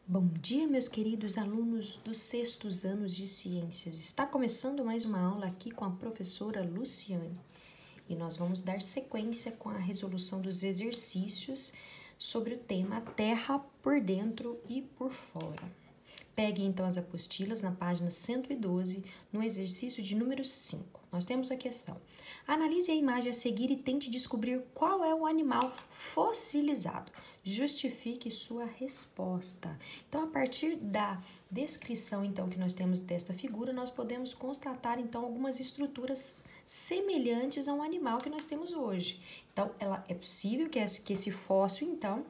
Bom dia, meus queridos alunos dos sextos anos de ciências. Está começando mais uma aula aqui com a professora Luciane e nós vamos dar sequência com a resolução dos exercícios sobre o tema Terra por dentro e por fora. Peguem então as apostilas na página 112, no exercício de número 5. Nós temos a questão: analise a imagem a seguir e tente descobrir qual é o animal fossilizado. Justifique sua resposta. Então, a partir da descrição então que nós temos desta figura, nós podemos constatar então algumas estruturas semelhantes a um animal que nós temos hoje. Então, é possível que esse fóssil então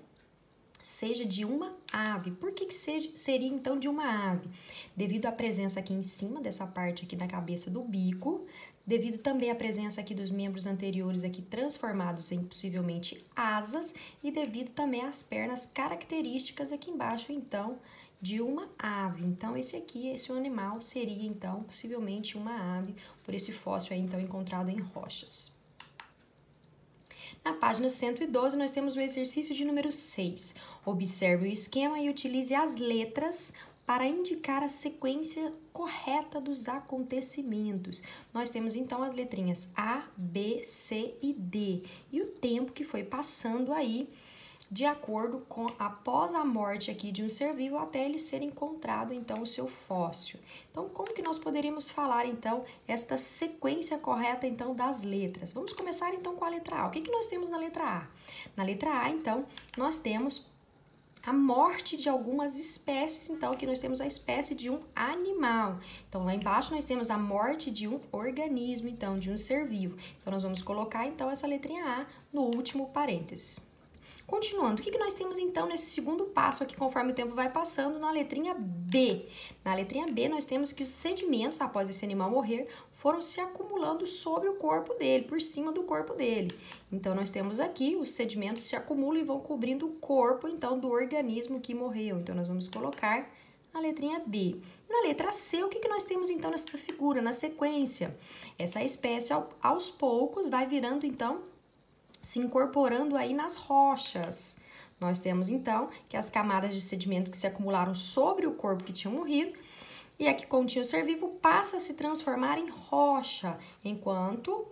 seja de uma ave. Por que seria então de uma ave? Devido à presença aqui em cima dessa parte aqui da cabeça do bico, devido também à presença aqui dos membros anteriores aqui transformados em possivelmente asas e devido também às pernas características aqui embaixo então de uma ave. Então esse animal seria então possivelmente uma ave por esse fóssil aí então encontrado em rochas. Na página 112, nós temos o exercício de número 6. Observe o esquema e utilize as letras para indicar a sequência correta dos acontecimentos. Nós temos então as letrinhas A, B, C e D e o tempo que foi passando aí de acordo com após a morte aqui de um ser vivo até ele ser encontrado então o seu fóssil. Então, como que nós poderíamos falar então esta sequência correta então das letras? Vamos começar então com a letra A. O que nós temos na letra A? Na letra A, então, nós temos a morte de algumas espécies, então aqui nós temos a espécie de um animal. Então lá embaixo nós temos a morte de um organismo, então de um ser vivo. Então nós vamos colocar então essa letrinha A no último parênteses. Continuando, o que nós temos então nesse segundo passo aqui, conforme o tempo vai passando, na letrinha B? Na letrinha B, nós temos que os sedimentos, após esse animal morrer, foram se acumulando sobre o corpo dele, por cima do corpo dele. Então, nós temos aqui, os sedimentos se acumulam e vão cobrindo o corpo, então, do organismo que morreu. Então, nós vamos colocar na letrinha B. Na letra C, o que nós temos então nessa figura, na sequência? Essa espécie, aos poucos, vai virando, então, se incorporando aí nas rochas. Nós temos então que as camadas de sedimentos que se acumularam sobre o corpo que tinha morrido e a que continha o ser vivo passa a se transformar em rocha, enquanto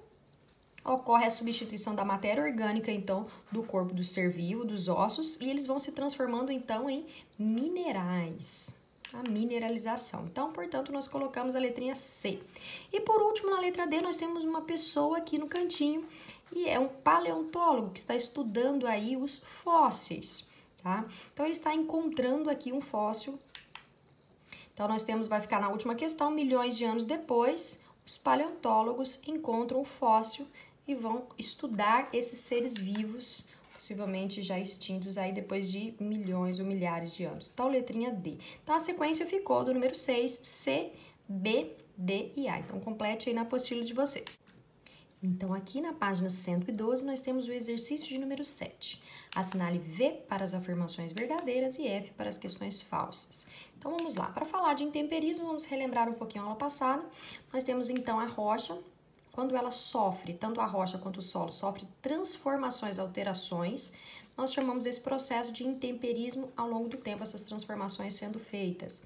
ocorre a substituição da matéria orgânica então do corpo do ser vivo, dos ossos, e eles vão se transformando então em minerais. A mineralização. Então, portanto, nós colocamos a letrinha C. E por último, na letra D, nós temos uma pessoa aqui no cantinho e é um paleontólogo que está estudando aí os fósseis, tá? Então, ele está encontrando aqui um fóssil. Então, nós temos, vai ficar na última questão, milhões de anos depois, os paleontólogos encontram o fóssil e vão estudar esses seres vivos, possivelmente já extintos aí depois de milhões ou milhares de anos. Então, letrinha D. Então, a sequência ficou do número 6, C, B, D e A. Então, complete aí na apostila de vocês. Então, aqui na página 112, nós temos o exercício de número 7. Assinale V para as afirmações verdadeiras e F para as questões falsas. Então, vamos lá. Para falar de intemperismo, vamos relembrar um pouquinho a aula passada. Nós temos, então, a rocha. Quando ela sofre, tanto a rocha quanto o solo, sofre transformações, alterações, nós chamamos esse processo de intemperismo ao longo do tempo, essas transformações sendo feitas.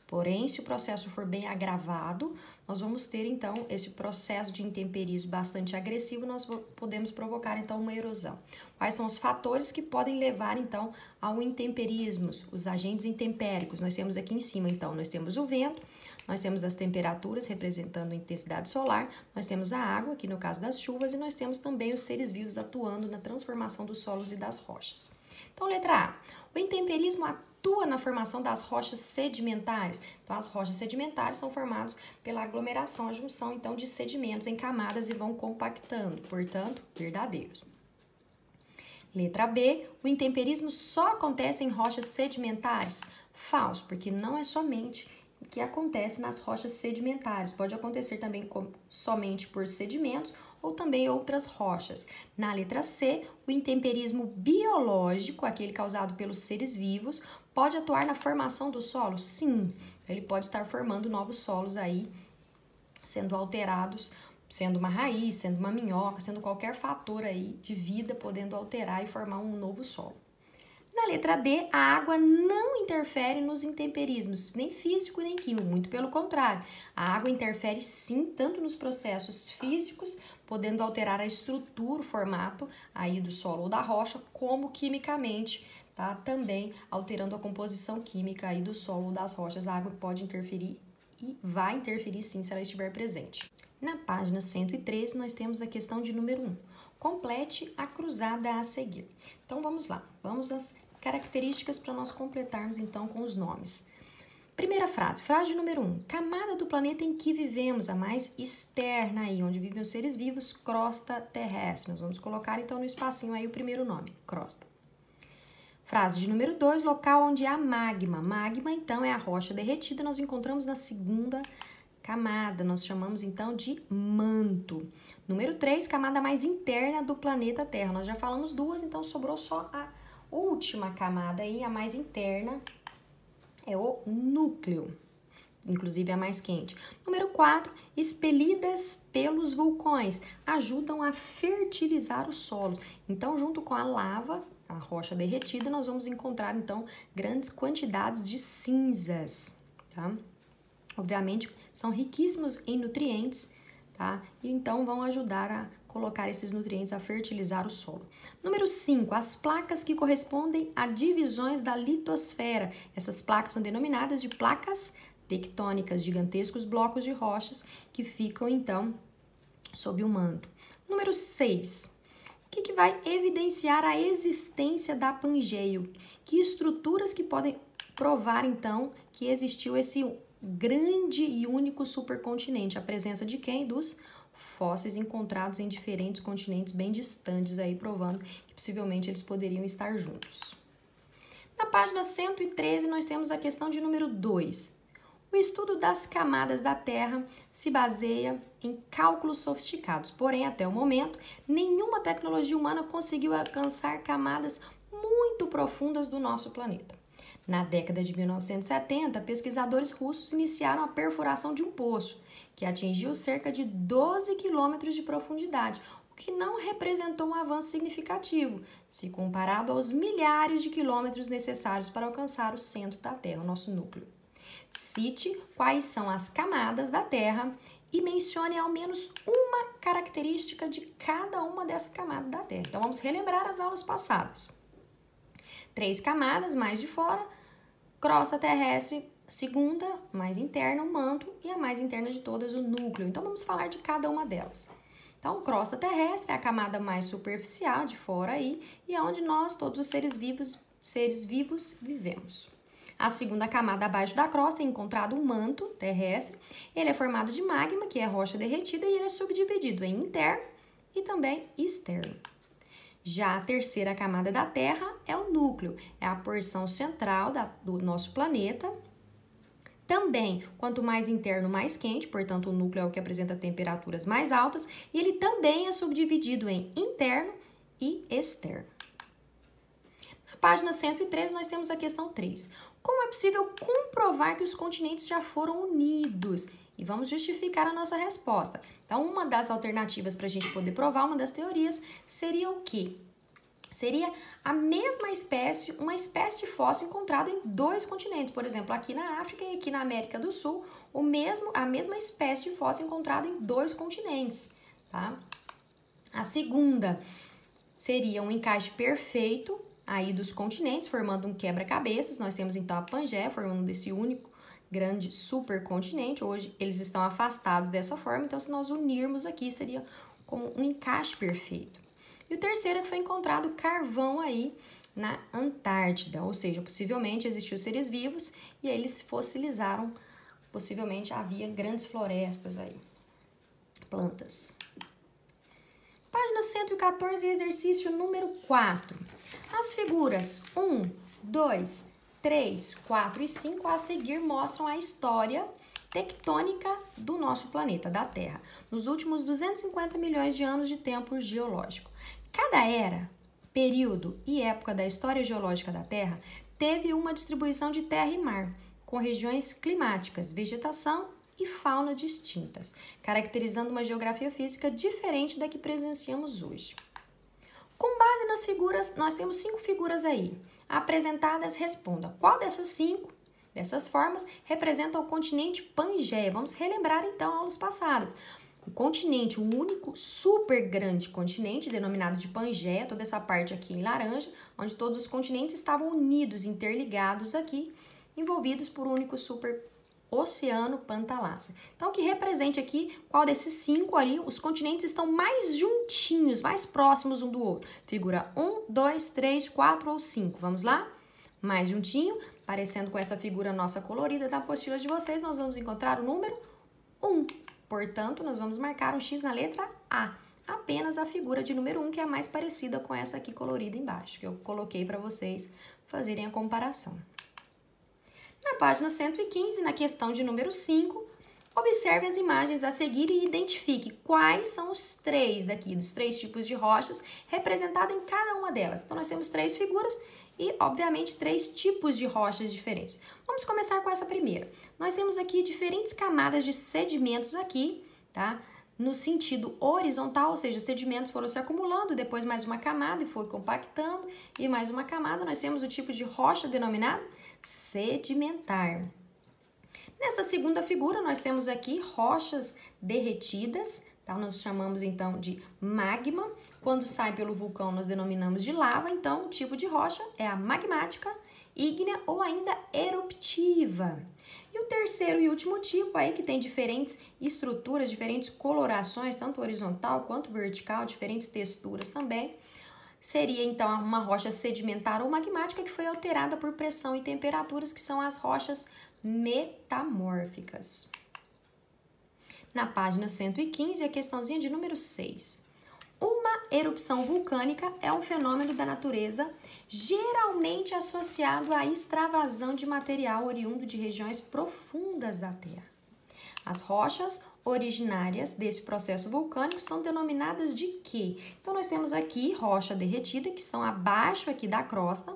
Porém, se o processo for bem agravado, nós vamos ter, então, esse processo de intemperismo bastante agressivo, nós podemos provocar, então, uma erosão. Quais são os fatores que podem levar, então, ao intemperismo? Os agentes intempéricos, nós temos aqui em cima, então, nós temos o vento, nós temos as temperaturas representando a intensidade solar, nós temos a água, aqui no caso das chuvas, e nós temos também os seres vivos atuando na transformação dos solos e das rochas. Então, letra A. O intemperismo atua na formação das rochas sedimentares. Então, as rochas sedimentares são formadas pela aglomeração, a junção, então, de sedimentos em camadas e vão compactando, portanto, verdadeiros. Letra B. O intemperismo só acontece em rochas sedimentares? Falso, porque não é somente o que acontece nas rochas sedimentares. Pode acontecer também somente por sedimentos ou também outras rochas. Na letra C, o intemperismo biológico, aquele causado pelos seres vivos, pode atuar na formação do solo? Sim, ele pode estar formando novos solos aí, sendo alterados, sendo uma raiz, sendo uma minhoca, sendo qualquer fator aí de vida podendo alterar e formar um novo solo. Na letra D, a água não interfere nos intemperismos, nem físico nem químico, muito pelo contrário. A água interfere sim, tanto nos processos físicos, podendo alterar a estrutura, o formato aí do solo ou da rocha, como quimicamente, tá? Também alterando a composição química aí do solo ou das rochas. A água pode interferir e vai interferir sim se ela estiver presente. Na página 113, nós temos a questão de número 1. Complete a cruzada a seguir. Então, vamos lá. Vamos às características para nós completarmos, então, com os nomes. Primeira frase, frase número 1. Camada do planeta em que vivemos, a mais externa aí, onde vivem os seres vivos, crosta terrestre. Nós vamos colocar, então, no espacinho aí o primeiro nome, crosta. Frase de número 2, local onde há magma. Magma, então, é a rocha derretida, nós encontramos na segunda camada, nós chamamos, então, de manto. Número 3, camada mais interna do planeta Terra. Nós já falamos duas, então sobrou só a última camada aí, a mais interna, é o núcleo, inclusive a mais quente. Número 4, expelidas pelos vulcões, ajudam a fertilizar o solo. Então, junto com a lava, a rocha derretida, nós vamos encontrar, então, grandes quantidades de cinzas, tá? Obviamente, são riquíssimos em nutrientes, tá? E então vão ajudar a colocar esses nutrientes a fertilizar o solo. Número 5, as placas que correspondem a divisões da litosfera. Essas placas são denominadas de placas tectônicas, gigantescos blocos de rochas que ficam, então, sob o manto. Número 6, o que vai evidenciar a existência da Pangeio? Que estruturas que podem provar, então, que existiu esse grande e único supercontinente? A presença de quem? Dos fósseis encontrados em diferentes continentes bem distantes, aí provando que possivelmente eles poderiam estar juntos. Na página 113, nós temos a questão de número 2. O estudo das camadas da Terra se baseia em cálculos sofisticados, porém, até o momento, nenhuma tecnologia humana conseguiu alcançar camadas muito profundas do nosso planeta. Na década de 1970, pesquisadores russos iniciaram a perfuração de um poço, que atingiu cerca de 12 quilômetros de profundidade, o que não representou um avanço significativo, se comparado aos milhares de quilômetros necessários para alcançar o centro da Terra, o nosso núcleo. Cite quais são as camadas da Terra e mencione ao menos uma característica de cada uma dessas camadas da Terra. Então, vamos relembrar as aulas passadas. 3 camadas, mais de fora, crosta terrestre, segunda, mais interna, o manto, e a mais interna de todas, o núcleo. Então, vamos falar de cada uma delas. Então, crosta terrestre é a camada mais superficial, de fora aí, e é onde nós, todos os seres vivos, vivemos. A segunda camada abaixo da crosta é encontrado o manto terrestre. Ele é formado de magma, que é rocha derretida, e ele é subdividido em interno e também externo. Já a terceira camada da Terra é o núcleo, é a porção central do nosso planeta. Também, quanto mais interno, mais quente, portanto, o núcleo é o que apresenta temperaturas mais altas, e ele também é subdividido em interno e externo. Na página 113, nós temos a questão 3. Como é possível comprovar que os continentes já foram unidos? E vamos justificar a nossa resposta. Então, uma das alternativas para a gente poder provar, uma das teorias, seria o quê? Seria a mesma espécie, uma espécie de fóssil encontrada em 2 continentes. Por exemplo, aqui na África e aqui na América do Sul, a mesma espécie de fóssil encontrada em 2 continentes, tá? A segunda seria um encaixe perfeito aí dos continentes, formando um quebra-cabeças. Nós temos então a Pangeia, formando esse único grande supercontinente. Hoje eles estão afastados dessa forma, então se nós unirmos aqui, seria como um encaixe perfeito. E o terceiro é que foi encontrado carvão aí na Antártida, ou seja, possivelmente existiu seres vivos e aí eles se fossilizaram, possivelmente havia grandes florestas aí, plantas. Página 114, exercício número 4. As figuras 1, 2, 3, 4 e 5 a seguir mostram a história tectônica do nosso planeta, da Terra, nos últimos 250 milhões de anos de tempo geológico. Cada era, período e época da história geológica da Terra teve uma distribuição de terra e mar, com regiões climáticas, vegetação e fauna distintas, caracterizando uma geografia física diferente da que presenciamos hoje. Com base nas figuras, nós temos 5 figuras aí. apresentadas, responda. Qual dessas 5, dessas formas, representa o continente Pangeia? Vamos relembrar, então, aulas passadas. O continente, o único super grande continente, denominado de Pangeia, toda essa parte aqui em laranja, onde todos os continentes estavam unidos, interligados aqui, envolvidos por um único super oceano Pantalassa. Então, que represente aqui qual desses 5 ali, os continentes estão mais juntinhos, mais próximos um do outro. Figura 1, 2, 3, 4 ou 5. Vamos lá? Mais juntinho, parecendo com essa figura nossa colorida da apostila de vocês, nós vamos encontrar o número 1. Portanto, nós vamos marcar um X na letra A. Apenas a figura de número 1, que é a mais parecida com essa aqui colorida embaixo, que eu coloquei para vocês fazerem a comparação. Na página 115, na questão de número 5, observe as imagens a seguir e identifique quais são os 3 daqui, dos 3 tipos de rochas representados em cada uma delas. Então, nós temos 3 figuras e, obviamente, 3 tipos de rochas diferentes. Vamos começar com essa primeira. Nós temos aqui diferentes camadas de sedimentos aqui, tá? No sentido horizontal, ou seja, sedimentos foram se acumulando, depois mais uma camada e foi compactando, e mais uma camada. Nós temos o tipo de rocha denominado sedimentar. Nessa segunda figura, nós temos aqui rochas derretidas, tá? Nós chamamos então de magma. Quando sai pelo vulcão, nós denominamos de lava. Então, o tipo de rocha é a magmática, ígnea ou ainda eruptiva. E o terceiro e último tipo aí, que tem diferentes estruturas, diferentes colorações, tanto horizontal quanto vertical, diferentes texturas também, seria então uma rocha sedimentar ou magmática que foi alterada por pressão e temperaturas, que são as rochas metamórficas. Na página 115, a questãozinha de número 6. Uma erupção vulcânica é um fenômeno da natureza geralmente associado à extravasão de material oriundo de regiões profundas da Terra. As rochas originárias desse processo vulcânico são denominadas de quê? Então, nós temos aqui rocha derretida, que estão abaixo aqui da crosta,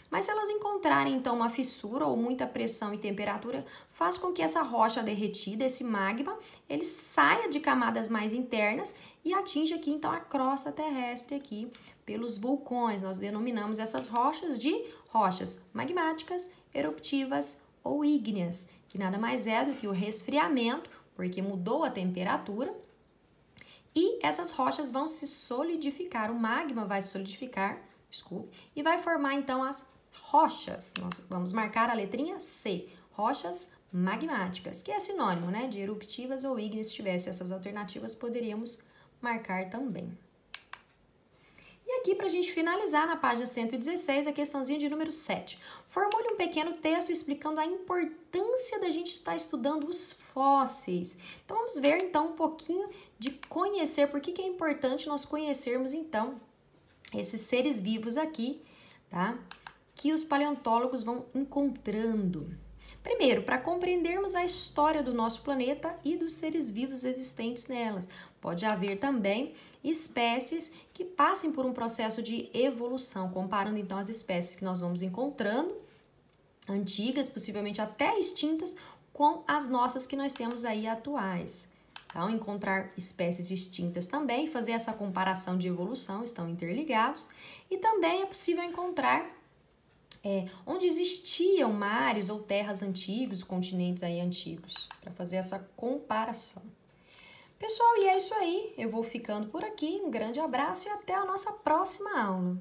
mas se elas encontrarem, então, uma fissura ou muita pressão e temperatura, faz com que essa rocha derretida, esse magma, ele saia de camadas mais internas e atinja aqui, então, a crosta terrestre aqui pelos vulcões. Nós denominamos essas rochas de rochas magmáticas, eruptivas ou ígneas, que nada mais é do que o resfriamento, porque mudou a temperatura, e essas rochas vão se solidificar, o magma vai se solidificar, e vai formar então as rochas. Nós vamos marcar a letrinha C, rochas magmáticas, que é sinônimo, né, de eruptivas ou ígneas. Se tivesse essas alternativas, poderíamos marcar também. E aqui, para a gente finalizar, na página 116, a questãozinha de número 7. Formule um pequeno texto explicando a importância da gente estar estudando os fósseis. Então, vamos ver, então, um pouquinho de conhecer, por que é importante nós conhecermos, então, esses seres vivos aqui, tá? Que os paleontólogos vão encontrando. Primeiro, para compreendermos a história do nosso planeta e dos seres vivos existentes nelas. Pode haver também espécies que passem por um processo de evolução, comparando então as espécies que nós vamos encontrando, antigas, possivelmente até extintas, com as nossas que nós temos aí atuais. Então, encontrar espécies extintas também, fazer essa comparação de evolução, estão interligados. E também é possível encontrar onde existiam mares ou terras antigos, continentes aí antigos, para fazer essa comparação. Pessoal, e é isso aí. Eu vou ficando por aqui. Um grande abraço e até a nossa próxima aula.